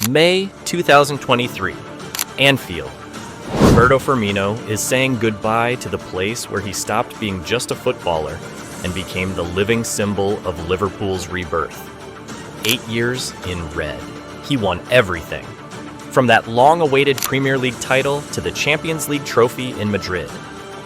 May 2023, Anfield. Roberto Firmino is saying goodbye to the place where he stopped being just a footballer and became the living symbol of Liverpool's rebirth. 8 years in red. He won everything. From that long-awaited Premier League title to the Champions League trophy in Madrid.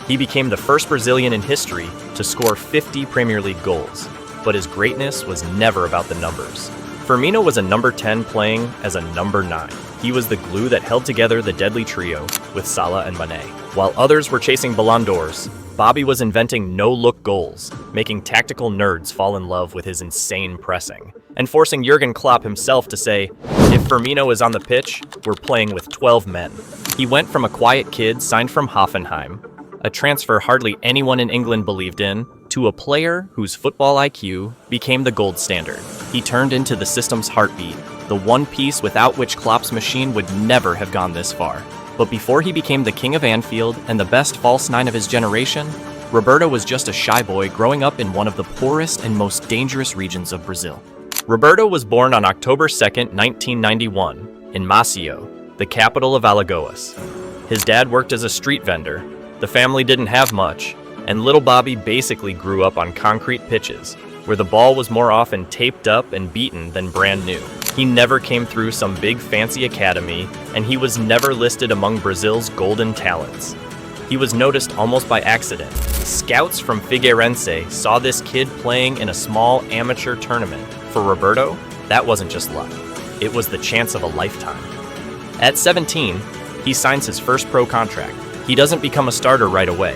He became the first Brazilian in history to score 50 Premier League goals. But his greatness was never about the numbers. Firmino was a number 10 playing as a number 9. He was the glue that held together the deadly trio with Salah and Mane. While others were chasing Ballon d'Ors, Bobby was inventing no-look goals, making tactical nerds fall in love with his insane pressing, and forcing Jurgen Klopp himself to say, if Firmino is on the pitch, we're playing with 12 men. He went from a quiet kid signed from Hoffenheim, a transfer hardly anyone in England believed in, to a player whose football IQ became the gold standard. He turned into the system's heartbeat, the one piece without which Klopp's machine would never have gone this far. But before he became the king of Anfield and the best false nine of his generation, Roberto was just a shy boy growing up in one of the poorest and most dangerous regions of Brazil. Roberto was born on October 2nd, 1991, in Maceió, the capital of Alagoas. His dad worked as a street vendor. The family didn't have much, and little Bobby basically grew up on concrete pitches, where the ball was more often taped up and beaten than brand new. He never came through some big fancy academy, and he was never listed among Brazil's golden talents. He was noticed almost by accident. Scouts from Figueirense saw this kid playing in a small amateur tournament. For Roberto, that wasn't just luck. It was the chance of a lifetime. At 17, he signs his first pro contract. He doesn't become a starter right away.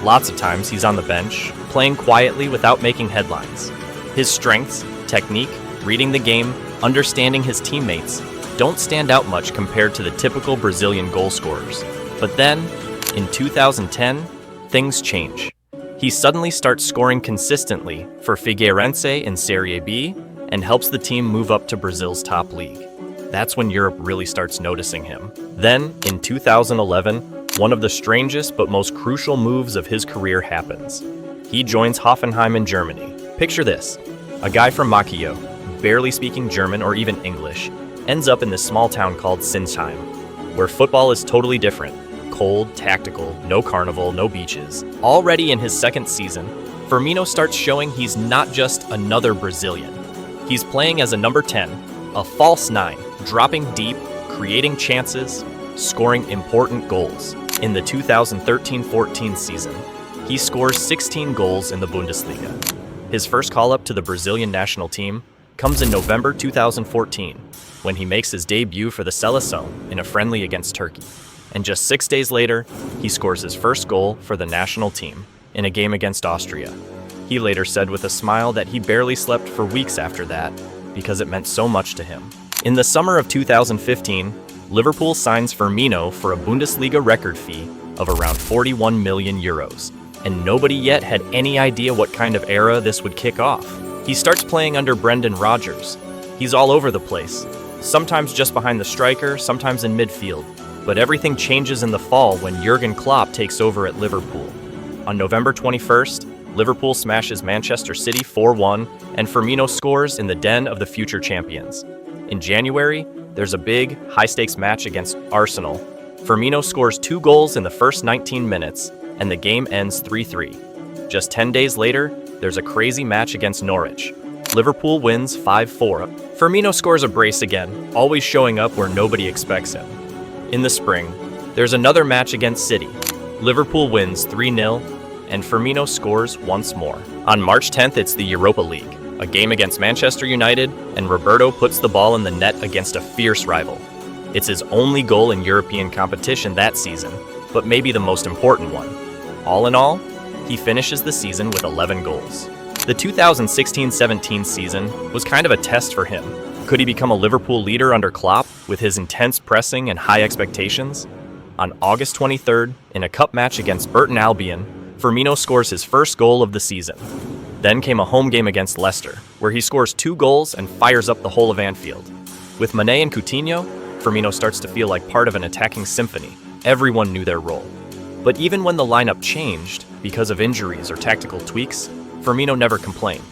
Lots of times he's on the bench, playing quietly without making headlines. His strengths, technique, reading the game, understanding his teammates, don't stand out much compared to the typical Brazilian goal scorers. But then, in 2010, things change. He suddenly starts scoring consistently for Figueirense in Serie B and helps the team move up to Brazil's top league. That's when Europe really starts noticing him. Then, in 2011, one of the strangest but most crucial moves of his career happens. He joins Hoffenheim in Germany. Picture this, a guy from Maceió, barely speaking German or even English, ends up in this small town called Sinsheim, where football is totally different. Cold, tactical, no carnival, no beaches. Already in his second season, Firmino starts showing he's not just another Brazilian. He's playing as a number 10, a false 9, dropping deep, creating chances, scoring important goals. In the 2013-14 season, he scores 16 goals in the Bundesliga. His first call-up to the Brazilian national team comes in November 2014, when he makes his debut for the Seleção in a friendly against Turkey. And just 6 days later, he scores his first goal for the national team in a game against Austria. He later said with a smile that he barely slept for weeks after that because it meant so much to him. In the summer of 2015, Liverpool signs Firmino for a Bundesliga record fee of around 41 million euros, and nobody yet had any idea what kind of era this would kick off. He starts playing under Brendan Rodgers. He's all over the place, sometimes just behind the striker, sometimes in midfield. But everything changes in the fall when Jurgen Klopp takes over at Liverpool. On November 21st, Liverpool smashes Manchester City 4-1, and Firmino scores in the den of the future champions. In January, there's a big, high-stakes match against Arsenal. Firmino scores 2 goals in the first 19 minutes, and the game ends 3-3. Just 10 days later, there's a crazy match against Norwich. Liverpool wins 5-4. Firmino scores a brace again, always showing up where nobody expects him. In the spring, there's another match against City. Liverpool wins 3-0, and Firmino scores once more. On March 10th, it's the Europa League, a game against Manchester United, and Roberto puts the ball in the net against a fierce rival. It's his only goal in European competition that season, but maybe the most important one. All in all, he finishes the season with 11 goals. The 2016-17 season was kind of a test for him. Could he become a Liverpool leader under Klopp with his intense pressing and high expectations? On August 23rd, in a cup match against Burton Albion, Firmino scores his first goal of the season. Then came a home game against Leicester, where he scores 2 goals and fires up the whole of Anfield. With Mane and Coutinho, Firmino starts to feel like part of an attacking symphony. Everyone knew their role. But even when the lineup changed, because of injuries or tactical tweaks, Firmino never complained.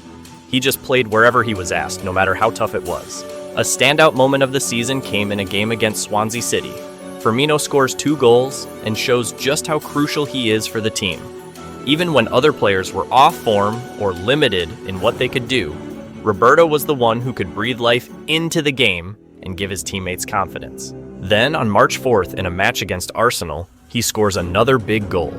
He just played wherever he was asked, no matter how tough it was. A standout moment of the season came in a game against Swansea City. Firmino scores 2 goals and shows just how crucial he is for the team. Even when other players were off form or limited in what they could do, Roberto was the one who could breathe life into the game and give his teammates confidence. Then, on March 4th in a match against Arsenal, he scores another big goal.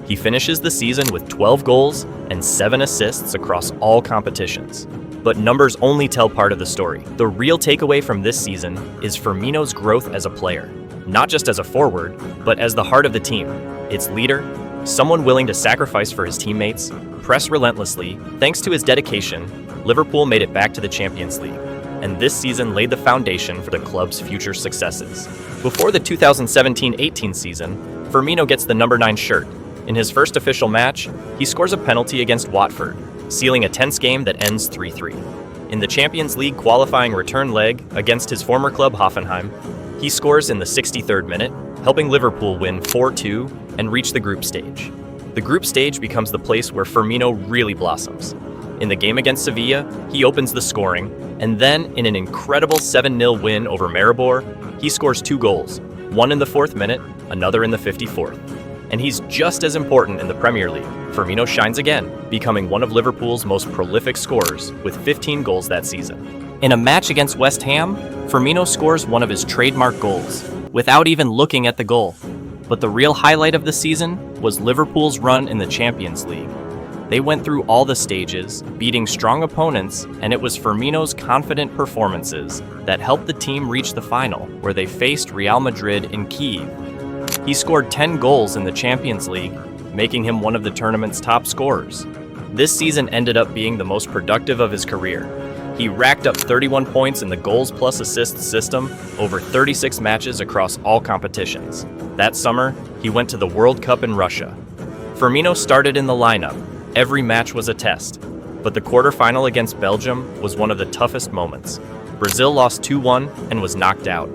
He finishes the season with 12 goals and 7 assists across all competitions. But numbers only tell part of the story. The real takeaway from this season is Firmino's growth as a player. Not just as a forward, but as the heart of the team. Its leader, someone willing to sacrifice for his teammates, press relentlessly. Thanks to his dedication, Liverpool made it back to the Champions League, and this season laid the foundation for the club's future successes. Before the 2017-18 season, Firmino gets the number 9 shirt. In his first official match, he scores a penalty against Watford, sealing a tense game that ends 3-3. In the Champions League qualifying return leg against his former club Hoffenheim, he scores in the 63rd minute, helping Liverpool win 4-2 and reach the group stage. The group stage becomes the place where Firmino really blossoms. In the game against Sevilla, he opens the scoring, and then in an incredible 7-0 win over Maribor, he scores 2 goals, one in the 4th minute, another in the 54th. And he's just as important in the Premier League. Firmino shines again, becoming one of Liverpool's most prolific scorers with 15 goals that season. In a match against West Ham, Firmino scores one of his trademark goals, without even looking at the goal. But the real highlight of the season was Liverpool's run in the Champions League. They went through all the stages, beating strong opponents, and it was Firmino's confident performances that helped the team reach the final, where they faced Real Madrid in Kyiv. He scored 10 goals in the Champions League, making him one of the tournament's top scorers. This season ended up being the most productive of his career. He racked up 31 points in the goals plus assists system over 36 matches across all competitions. That summer, he went to the World Cup in Russia. Firmino started in the lineup. Every match was a test, but the quarterfinal against Belgium was one of the toughest moments. Brazil lost 2-1 and was knocked out.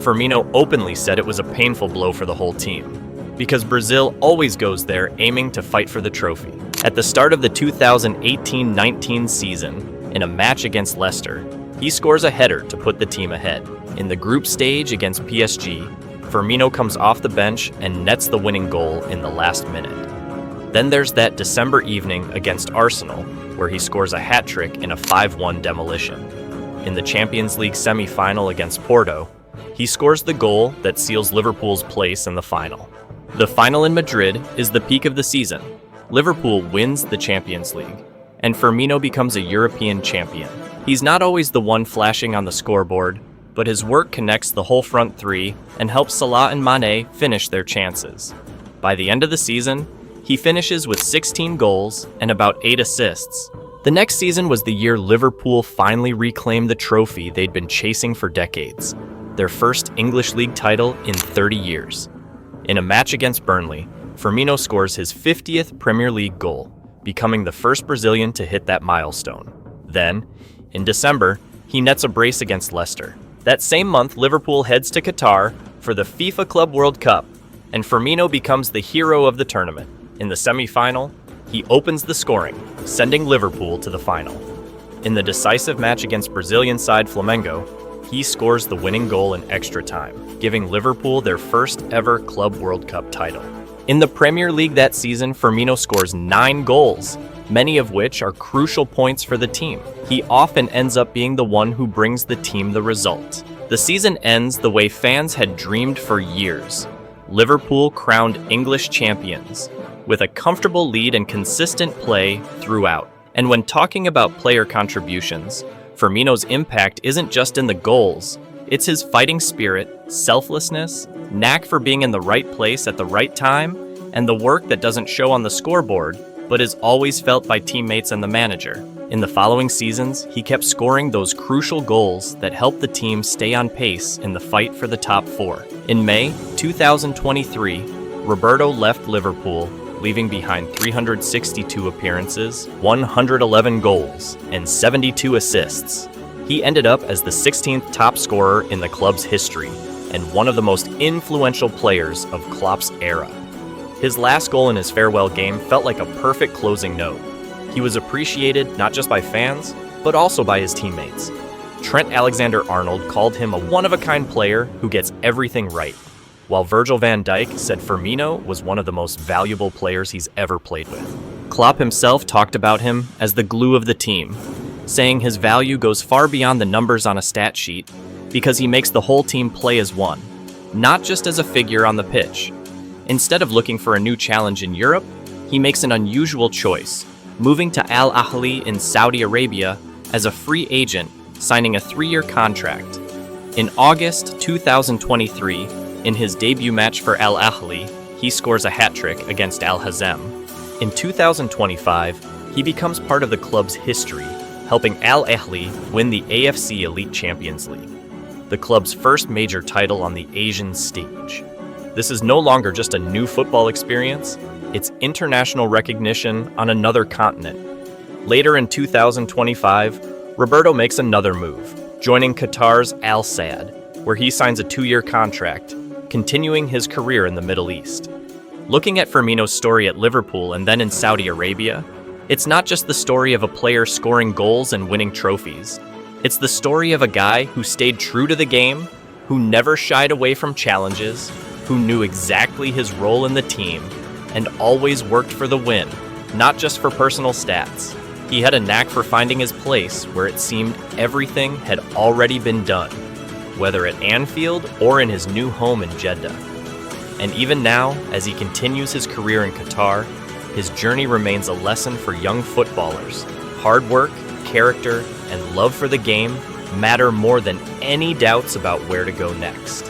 Firmino openly said it was a painful blow for the whole team, because Brazil always goes there aiming to fight for the trophy. At the start of the 2018-19 season, in a match against Leicester, he scores a header to put the team ahead. In the group stage against PSG, Firmino comes off the bench and nets the winning goal in the last minute. Then there's that December evening against Arsenal, where he scores a hat-trick in a 5-1 demolition. In the Champions League semi-final against Porto, he scores the goal that seals Liverpool's place in the final. The final in Madrid is the peak of the season. Liverpool wins the Champions League, and Firmino becomes a European champion. He's not always the one flashing on the scoreboard, but his work connects the whole front three and helps Salah and Mane finish their chances. By the end of the season, he finishes with 16 goals and about 8 assists. The next season was the year Liverpool finally reclaimed the trophy they'd been chasing for decades, their first English League title in 30 years. In a match against Burnley, Firmino scores his 50th Premier League goal, becoming the first Brazilian to hit that milestone. Then, in December, he nets a brace against Leicester. That same month, Liverpool heads to Qatar for the FIFA Club World Cup, and Firmino becomes the hero of the tournament. In the semi-final, he opens the scoring, sending Liverpool to the final. In the decisive match against Brazilian side Flamengo, he scores the winning goal in extra time, giving Liverpool their first ever Club World Cup title. In the Premier League that season, Firmino scores 9 goals, many of which are crucial points for the team. He often ends up being the one who brings the team the result. The season ends the way fans had dreamed for years. Liverpool crowned English champions, with a comfortable lead and consistent play throughout. And when talking about player contributions, Firmino's impact isn't just in the goals, it's his fighting spirit, selflessness, knack for being in the right place at the right time, and the work that doesn't show on the scoreboard, but is always felt by teammates and the manager. In the following seasons, he kept scoring those crucial goals that helped the team stay on pace in the fight for the top 4. In May 2023, Roberto left Liverpool, leaving behind 362 appearances, 111 goals, and 72 assists. He ended up as the 16th top scorer in the club's history and one of the most influential players of Klopp's era. His last goal in his farewell game felt like a perfect closing note. He was appreciated not just by fans, but also by his teammates. Trent Alexander-Arnold called him a one-of-a-kind player who gets everything right, while Virgil van Dijk said Firmino was one of the most valuable players he's ever played with. Klopp himself talked about him as the glue of the team, saying his value goes far beyond the numbers on a stat sheet because he makes the whole team play as one, not just as a figure on the pitch. Instead of looking for a new challenge in Europe, he makes an unusual choice, moving to Al Ahly in Saudi Arabia as a free agent, signing a 3-year contract. In August 2023, in his debut match for Al Ahly, he scores a hat-trick against Al Hazem. In 2025, he becomes part of the club's history, helping Al Ahly win the AFC Elite Champions League, the club's first major title on the Asian stage. This is no longer just a new football experience, it's international recognition on another continent. Later in 2025, Roberto makes another move, joining Qatar's Al Sadd, where he signs a 2-year contract, continuing his career in the Middle East. Looking at Firmino's story at Liverpool and then in Saudi Arabia, it's not just the story of a player scoring goals and winning trophies. It's the story of a guy who stayed true to the game, who never shied away from challenges, who knew exactly his role in the team, and always worked for the win, not just for personal stats. He had a knack for finding his place where it seemed everything had already been done, whether at Anfield or in his new home in Jeddah. And even now, as he continues his career in Qatar, his journey remains a lesson for young footballers. Hard work, character, and love for the game matter more than any doubts about where to go next.